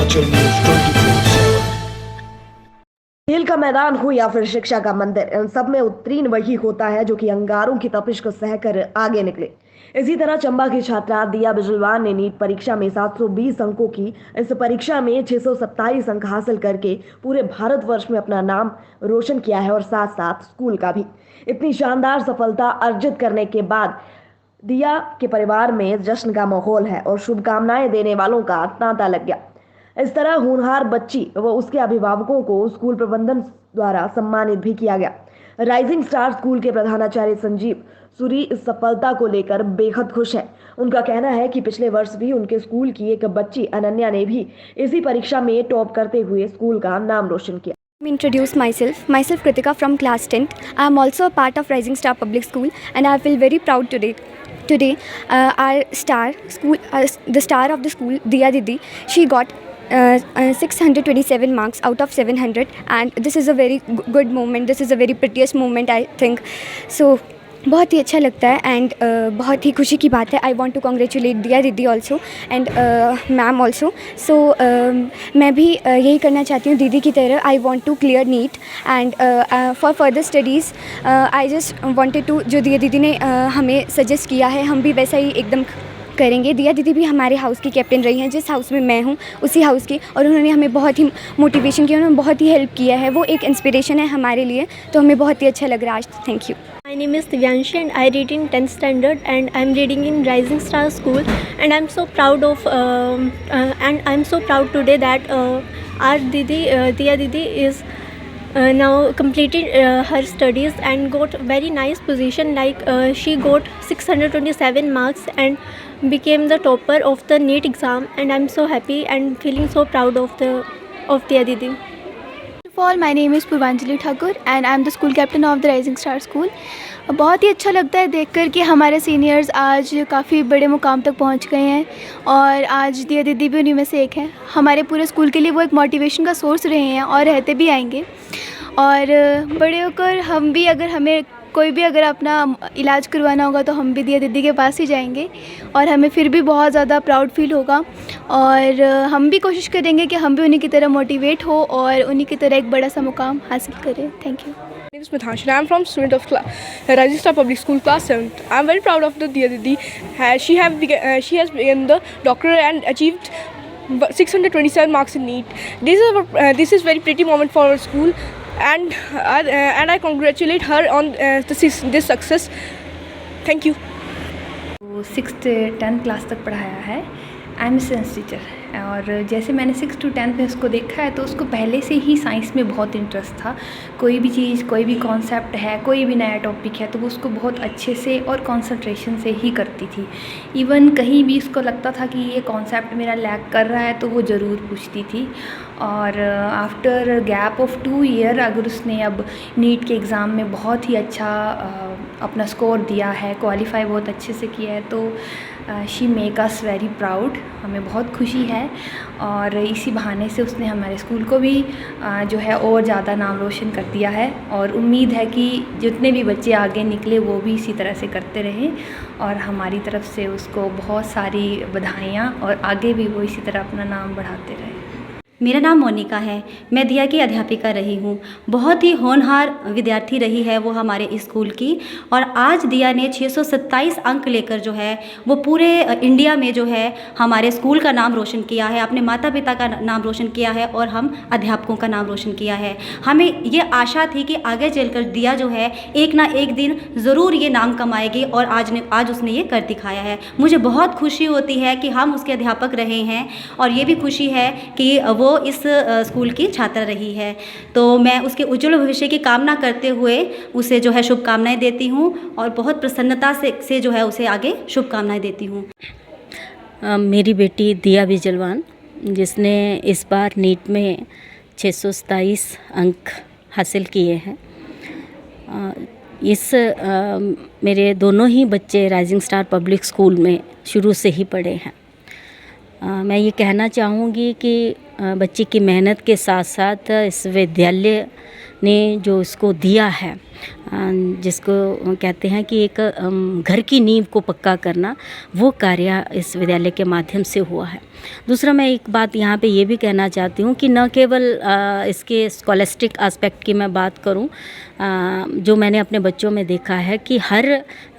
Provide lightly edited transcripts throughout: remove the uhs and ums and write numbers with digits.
Purvanchal news 24/7। खेल का मैदान हो या फिर शिक्षा का मंदिर, इन सब में उत्तीर्ण वही होता है जो कि अंगारों की तपिश को सहकर आगे निकले। इसी तरह चंबा की छात्रा दिया बिजलवान ने नीट परीक्षा में 720 अंकों की इस परीक्षा में 627 अंक हासिल करके पूरे भारतवर्ष में अपना नाम रोशन किया है और साथ साथ स्कूल का भी। इतनी शानदार सफलता अर्जित करने के बाद दिया के परिवार में जश्न का माहौल है और शुभकामनाएं देने वालों का तांता लग गया। इस तरह होनहार बच्ची व उसके अभिभावकों को स्कूल प्रबंधन द्वारा सम्मानित भी किया गया। राइजिंग स्टार स्कूल के प्रधानाचार्य संजीव सूरी इस सफलता को लेकर बेहद खुश हैं। उनका कहना है कि पिछले वर्ष भी उनके स्कूल की एक बच्ची अनन्या ने भी इसी परीक्षा में टॉप करते हुए स्कूल का नाम रोशन किया। Introduce myself Kritika from class 10th. I am also a part of Rising Star Public School and I feel very proud today. Our star school, the star of the school, Diya Didi, she got 627 marks out of 700 and this is a very good moment. This is a very prettiest moment I think. So बहुत ही अच्छा लगता है and बहुत ही खुशी की बात है। आई want to congratulate दिया दीदी also and ma'am also. So मैं भी यही करना चाहती हूँ दीदी की तरह। I want to clear NEET and for further studies I just wanted to, जो दिया दीदी ने हमें सजेस्ट किया है हम भी वैसा ही एकदम करेंगे। दिया दीदी भी हमारे हाउस की कैप्टन रही हैं, जिस हाउस में मैं हूँ उसी हाउस की, और उन्होंने हमें बहुत ही मोटिवेशन किया, उन्होंने बहुत ही हेल्प किया है। वो एक इंस्पिरेशन है हमारे लिए, तो हमें बहुत ही अच्छा लग रहा है आज। Thank you. My name is Divyanshi and I read in 10th standard and I'm reading in Rising Star School and I'm so proud today that our Didi, Diya Didi is now completed her studies and got very nice position, like she got 627 marks and became the topper of the NEET exam and I'm so happy and feeling so proud of Diya Didi. My name is Purvanjali Thakur and I am the school captain of the Rising Star School. बहुत ही अच्छा लगता है देखकर कि हमारे seniors आज काफ़ी बड़े मुकाम तक पहुंच गए हैं और आज दिया दीदी भी उन्हीं में से एक है। हमारे पूरे स्कूल के लिए वो एक मोटिवेशन का सोर्स रहे हैं और रहते भी आएंगे। और बड़े होकर हम भी, अगर हमें कोई भी अगर अपना इलाज करवाना होगा तो हम भी दिया दीदी के पास ही जाएंगे और हमें फिर भी बहुत ज़्यादा प्राउड फील होगा और हम भी कोशिश करेंगे कि हम भी उन्हीं की तरह मोटिवेट हो और उन्हीं की तरह एक बड़ा सा मुकाम हासिल करें। Thank you. My name is Mithansha. I am from student of Rising Star Public School class 7th. I am very proud of the Diya Didi. She has been the doctor and achieved 627 marks in NEET. This is very pretty moment for our school, and I congratulate her on this success. Thank you. 6th 10th class तक पढ़ाया है। I am science teacher और जैसे मैंने 6 to 10 में उसको देखा है तो उसको पहले से ही साइंस में बहुत इंटरेस्ट था। कोई भी चीज़, कोई भी कॉन्सेप्ट है, कोई भी नया टॉपिक है तो वो उसको बहुत अच्छे से और कंसंट्रेशन से ही करती थी। इवन कहीं भी उसको लगता था कि ये कॉन्सेप्ट मेरा लैक कर रहा है तो वो ज़रूर पूछती थी। और आफ्टर गैप ऑफ 2 ईयर अगर उसने अब नीट के एग्ज़ाम में बहुत ही अच्छा अपना स्कोर दिया है, क्वालिफाई बहुत अच्छे से किया है, तो she make us very proud. हमें बहुत खुशी है और इसी बहाने से उसने हमारे स्कूल को भी जो है और ज़्यादा नाम रोशन कर दिया है और उम्मीद है कि जितने भी बच्चे आगे निकले वो भी इसी तरह से करते रहें और हमारी तरफ से उसको बहुत सारी बधाइयाँ और आगे भी वो इसी तरह अपना नाम बढ़ाते रहें। मेरा नाम मोनिका है। मैं दिया की अध्यापिका रही हूँ। बहुत ही होनहार विद्यार्थी रही है वो हमारे स्कूल की और आज दिया ने 627 अंक लेकर जो है वो पूरे इंडिया में जो है हमारे स्कूल का नाम रोशन किया है, अपने माता पिता का नाम रोशन किया है और हम अध्यापकों का नाम रोशन किया है। हमें ये आशा थी कि आगे चलकर दिया जो है एक ना एक दिन ज़रूर ये नाम कमाएगी और आज उसने ये कर दिखाया है। मुझे बहुत खुशी होती है कि हम उसके अध्यापक रहे हैं और ये भी खुशी है कि वो इस स्कूल की छात्रा रही है। तो मैं उसके उज्जवल भविष्य की कामना करते हुए उसे जो है शुभकामनाएं देती हूँ और बहुत प्रसन्नता से जो है उसे आगे शुभकामनाएं देती हूँ। मेरी बेटी दिया बिजलवान, जिसने इस बार नीट में 627 अंक हासिल किए हैं। मेरे दोनों ही बच्चे राइजिंग स्टार पब्लिक स्कूल में शुरू से ही पढ़े हैं। मैं ये कहना चाहूँगी कि बच्चे की मेहनत के साथ साथ इस विद्यालय ने जो इसको दिया है जिसको कहते हैं कि एक घर की नींव को पक्का करना, वो कार्य इस विद्यालय के माध्यम से हुआ है। दूसरा, मैं एक बात यहाँ पे ये भी कहना चाहती हूँ कि न केवल इसके स्कॉलस्टिक एस्पेक्ट की मैं बात करूँ, जो मैंने अपने बच्चों में देखा है कि हर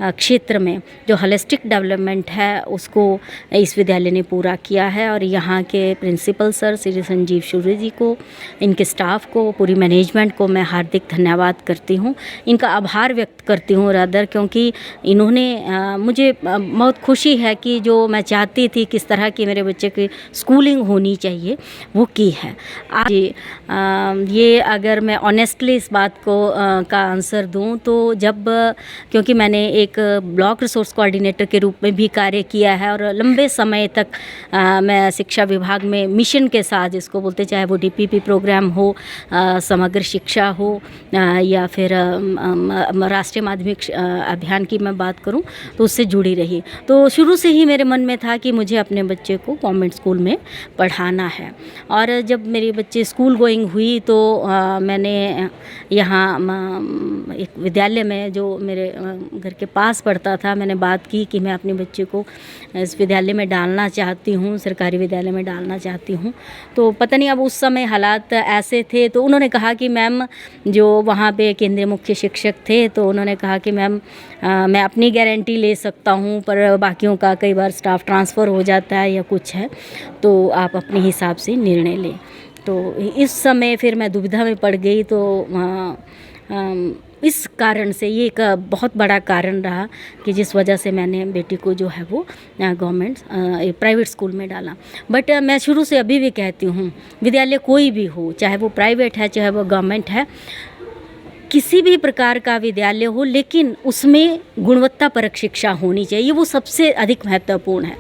क्षेत्र में जो होलिस्टिक डेवलपमेंट है उसको इस विद्यालय ने पूरा किया है। और यहाँ के प्रिंसिपल सर श्री संजीव सूर्य जी को, इनके स्टाफ को, पूरी मैनेजमेंट को मैं हार्दिक धन्यवाद करती हूँ, इनका आभार व्यक्त करती हूँ रादर, क्योंकि इन्होंने मुझे बहुत खुशी है कि जो मैं चाहती थी किस तरह की मेरे बच्चे की स्कूलिंग होनी चाहिए वो की है। आज ये अगर मैं ऑनेस्टली इस बात को का आंसर दूं तो जब, क्योंकि मैंने एक ब्लॉक रिसोर्स कोऑर्डिनेटर के रूप में भी कार्य किया है और लंबे समय तक मैं शिक्षा विभाग में मिशन के साथ, जिसको बोलते चाहे वो डीपीपी प्रोग्राम हो, समग्र शिक्षा हो या फिर राष्ट्रीय माध्यमिक अभियान की मैं बात करूं तो उससे जुड़ी रही। तो शुरू से ही मेरे मन में था कि मुझे अपने बच्चे को गवर्नमेंट स्कूल में पढ़ाना है। और जब मेरी बच्चे स्कूल गोइंग हुई तो मैंने यहाँ एक विद्यालय में जो मेरे घर के पास पढ़ता था, मैंने बात की कि मैं अपने बच्चे को इस विद्यालय में डालना चाहती हूँ, सरकारी विद्यालय में डालना चाहती हूँ। तो पता नहीं अब उस समय हालात ऐसे थे, तो उन्होंने कहा कि मैम, जो वहाँ पे केंद्रीय मुख्य शिक्षक थे, तो उन्होंने कहा कि मैम मैं अपनी गारंटी ले सकता हूँ, पर बाकियों का कई बार स्टाफ ट्रांसफ़र हो जाता है या कुछ है, तो आप अपने हिसाब से निर्णय लें। तो इस समय फिर मैं दुविधा में पड़ गई। तो इस कारण से ये एक बहुत बड़ा कारण रहा कि जिस वजह से मैंने बेटी को जो है वो गवर्नमेंट प्राइवेट स्कूल में डाला। बट मैं शुरू से अभी भी कहती हूँ, विद्यालय कोई भी हो, चाहे वो प्राइवेट है चाहे वो गवर्नमेंट है, किसी भी प्रकार का विद्यालय हो, लेकिन उसमें गुणवत्तापरक शिक्षा होनी चाहिए, वो सबसे अधिक महत्वपूर्ण है।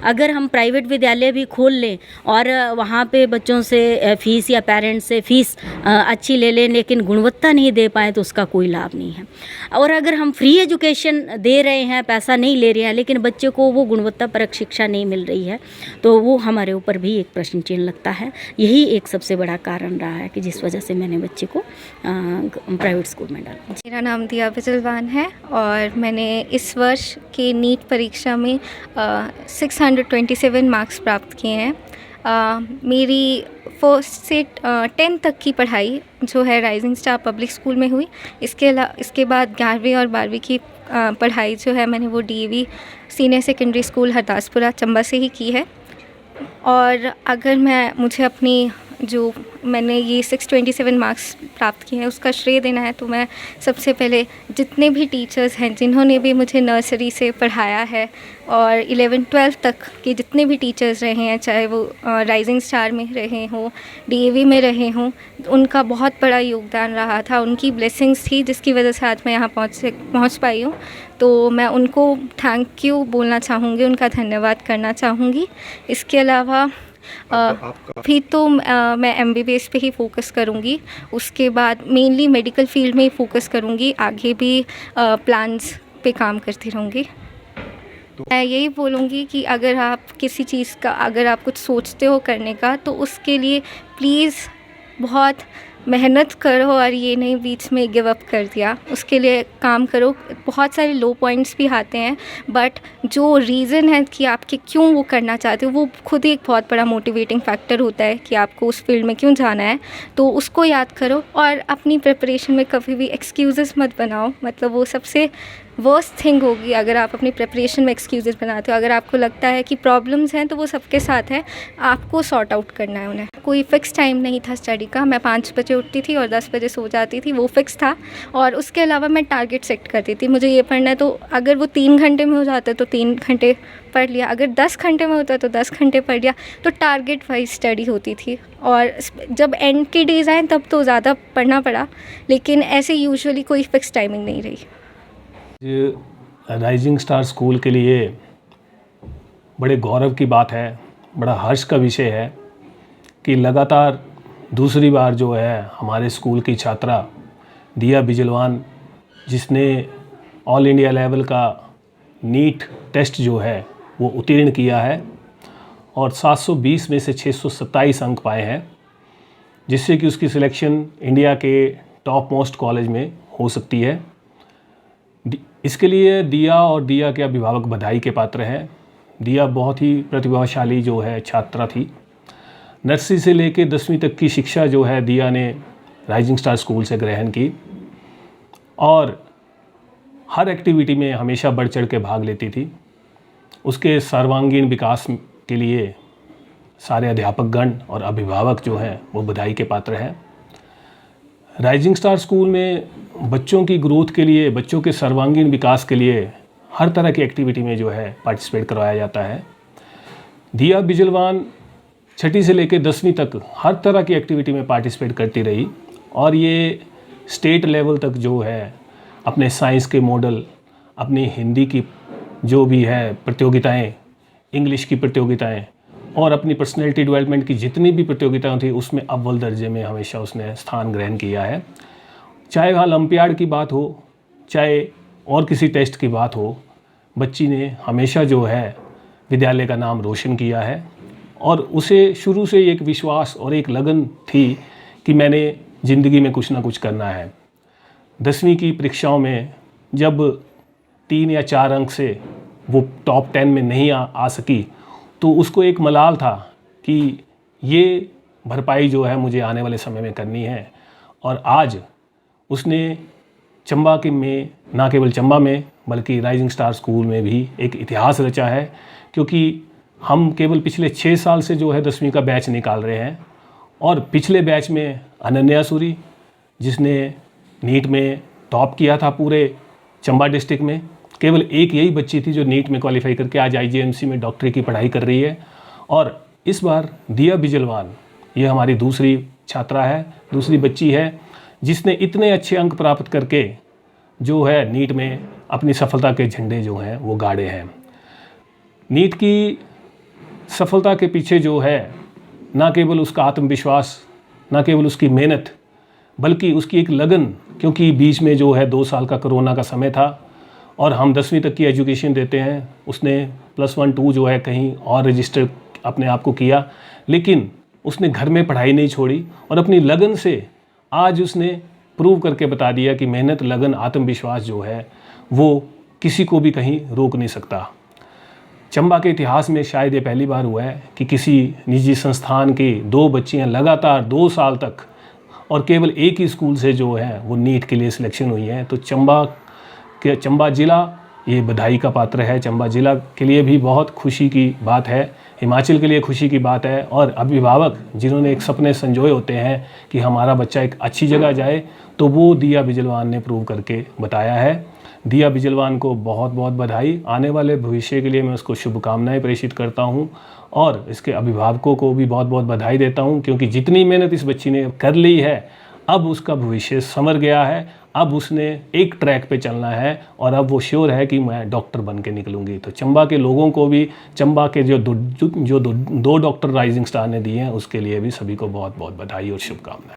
अगर हम प्राइवेट विद्यालय भी खोल लें और वहाँ पे बच्चों से फ़ीस या पेरेंट्स से फ़ीस अच्छी ले लें, लेकिन गुणवत्ता नहीं दे पाएँ तो उसका कोई लाभ नहीं है। और अगर हम फ्री एजुकेशन दे रहे हैं, पैसा नहीं ले रहे हैं, लेकिन बच्चे को वो गुणवत्तापरक शिक्षा नहीं मिल रही है, तो वो हमारे ऊपर भी एक प्रश्न चिन्ह लगता है। यही एक सबसे बड़ा कारण रहा है कि जिस वजह से मैंने बच्चे को प्राइवेट स्कूल में डाला। मेरा नाम दिया बिजलवान है और मैंने इस वर्ष की नीट परीक्षा में 627 मार्क्स प्राप्त किए हैं। मेरी फर्स्ट से 10 तक की पढ़ाई जो है राइजिंग स्टार पब्लिक स्कूल में हुई। इसके बाद 11वीं और 12वीं की पढ़ाई जो है मैंने वो DAV senior secondary school Hardaspura Chamba से ही की है। और अगर मुझे अपनी जो मैंने ये 627 मार्क्स प्राप्त किए हैं उसका श्रेय देना है, तो मैं सबसे पहले जितने भी टीचर्स हैं जिन्होंने भी मुझे नर्सरी से पढ़ाया है और 11-12 तक के जितने भी टीचर्स रहे हैं, चाहे वो राइजिंग स्टार में रहे हों, डीएवी में रहे हों, उनका बहुत बड़ा योगदान रहा था। उनकी ब्लेसिंग्स थी जिसकी वजह से आज मैं यहाँ पहुँच पाई हूँ। तो मैं उनको थैंक यू बोलना चाहूँगी, उनका धन्यवाद करना चाहूँगी। इसके अलावा फिर तो मैं MBBS पे ही फ़ोकस करूँगी, उसके बाद मेनली मेडिकल फील्ड में ही फ़ोकस करूँगी, आगे भी प्लान्स पे काम करती रहूँगी। मैं यही बोलूँगी कि अगर आप किसी चीज़ का, अगर आप कुछ सोचते हो करने का, तो उसके लिए प्लीज़ बहुत मेहनत करो और ये नहीं बीच में गिव अप कर दिया, उसके लिए काम करो। बहुत सारे लो पॉइंट्स भी आते हैं, बट जो रीज़न है कि आपके क्यों वो करना चाहते हो, वो खुद ही एक बहुत बड़ा मोटिवेटिंग फैक्टर होता है कि आपको उस फील्ड में क्यों जाना है। तो उसको याद करो और अपनी प्रिपरेशन में कभी भी एक्सक्यूज़ेस मत बनाओ। मतलब वो सबसे वर्स्ट थिंग होगी अगर आप अपनी प्रिपरेशन में एक्सक्यूज़ेस बनाते हो। अगर आपको लगता है कि प्रॉब्लम्स हैं तो वो सबके साथ है, आपको सॉर्ट आउट करना है उन्हें। कोई फ़िक्स टाइम नहीं था स्टडी का, मैं 5 बजे उठती थी और 10 बजे सो जाती थी, वो फ़िक्स था। और उसके अलावा मैं टारगेट सेट करती थी, मुझे ये पढ़ना है, तो अगर वो 3 घंटे में हो जाता तो 3 घंटे पढ़ लिया, अगर 10 घंटे में होता तो 10 घंटे पढ़ लिया। तो टारगेट वाइज स्टडी होती थी। और जब एंड के डेज़ आए तब तो ज़्यादा पढ़ना पड़ा, लेकिन ऐसे यूजुअली कोई फ़िक्स टाइमिंग नहीं रही। राइजिंग स्टार स्कूल के लिए बड़े गौरव की बात है, बड़ा हर्ष का विषय है कि लगातार दूसरी बार जो है हमारे स्कूल की छात्रा दिया बिजलवान, जिसने ऑल इंडिया लेवल का नीट टेस्ट जो है वो उत्तीर्ण किया है और 720 में से 627 अंक पाए हैं, जिससे कि उसकी सिलेक्शन इंडिया के टॉप मोस्ट कॉलेज में हो सकती है। इसके लिए दिया और दिया के अभिभावक बधाई के पात्र हैं। दिया बहुत ही प्रतिभाशाली जो है छात्रा थी। नर्सरी से लेकर 10वीं तक की शिक्षा जो है दिया ने राइजिंग स्टार स्कूल से ग्रहण की और हर एक्टिविटी में हमेशा बढ़ चढ़ के भाग लेती थी। उसके सर्वांगीण विकास के लिए सारे अध्यापकगण और अभिभावक जो हैं वो बधाई के पात्र हैं। राइजिंग स्टार स्कूल में बच्चों की ग्रोथ के लिए, बच्चों के सर्वांगीण विकास के लिए हर तरह की एक्टिविटी में जो है पार्टिसिपेट करवाया जाता है। दिया बिजलवान 6ठी से लेकर 10वीं तक हर तरह की एक्टिविटी में पार्टिसिपेट करती रही और ये स्टेट लेवल तक जो है अपने साइंस के मॉडल, अपनी हिंदी की जो भी है प्रतियोगिताएं, इंग्लिश की प्रतियोगिताएं और अपनी पर्सनैलिटी डेवलपमेंट की जितनी भी प्रतियोगिताएं थी उसमें अव्वल दर्जे में हमेशा उसने स्थान ग्रहण किया है। चाहे वहाँ ओलंपियाड की बात हो, चाहे और किसी टेस्ट की बात हो, बच्ची ने हमेशा जो है विद्यालय का नाम रोशन किया है और उसे शुरू से एक विश्वास और एक लगन थी कि मैंने ज़िंदगी में कुछ ना कुछ करना है। 10वीं की परीक्षाओं में जब 3 या 4 अंक से वो टॉप 10 में नहीं आ सकी तो उसको एक मलाल था कि ये भरपाई जो है मुझे आने वाले समय में करनी है। और आज उसने चंबा के में, ना केवल चंबा में बल्कि राइजिंग स्टार स्कूल में भी एक इतिहास रचा है, क्योंकि हम केवल पिछले 6 साल से जो है 10वीं का बैच निकाल रहे हैं और पिछले बैच में अनन्या सूरी जिसने नीट में टॉप किया था पूरे चंबा डिस्ट्रिक्ट में, केवल एक यही बच्ची थी जो नीट में क्वालिफाई करके आज IJMC में डॉक्टरी की पढ़ाई कर रही है। और इस बार दिया बिजलवान ये हमारी दूसरी छात्रा है, दूसरी बच्ची है जिसने इतने अच्छे अंक प्राप्त करके जो है नीट में अपनी सफलता के झंडे जो हैं वो गाड़े हैं। नीट की सफलता के पीछे जो है ना केवल उसका आत्मविश्वास, ना केवल उसकी मेहनत, बल्कि उसकी एक लगन, क्योंकि बीच में जो है 2 साल का कोरोना का समय था और हम 10वीं तक की एजुकेशन देते हैं। उसने +1 2 जो है कहीं और रजिस्टर अपने आप को किया, लेकिन उसने घर में पढ़ाई नहीं छोड़ी और अपनी लगन से आज उसने प्रूव करके बता दिया कि मेहनत, लगन, आत्मविश्वास जो है वो किसी को भी कहीं रोक नहीं सकता। चंबा के इतिहास में शायद ये पहली बार हुआ है कि किसी निजी संस्थान की 2 बच्चियां लगातार 2 साल तक और केवल एक ही स्कूल से जो है वो नीट के लिए सिलेक्शन हुई है। तो चंबा ज़िला ये बधाई का पात्र है। चंबा ज़िला के लिए भी बहुत खुशी की बात है, हिमाचल के लिए खुशी की बात है और अभिभावक जिन्होंने एक सपने संजोए होते हैं कि हमारा बच्चा एक अच्छी जगह जाए, तो वो दिया बिजलवान ने प्रूव करके बताया है। दिया बिजलवान को बहुत बहुत बधाई। आने वाले भविष्य के लिए मैं उसको शुभकामनाएं प्रेषित करता हूं और इसके अभिभावकों को भी बहुत बहुत बधाई देता हूं, क्योंकि जितनी मेहनत इस बच्ची ने कर ली है अब उसका भविष्य संवर गया है। अब उसने एक ट्रैक पे चलना है और अब वो श्योर है कि मैं डॉक्टर बन के निकलूँगी। तो चंबा के लोगों को भी, चंबा के जो दो डॉक्टर राइजिंग स्टार ने दिए हैं उसके लिए भी सभी को बहुत बहुत बधाई और शुभकामनाएं।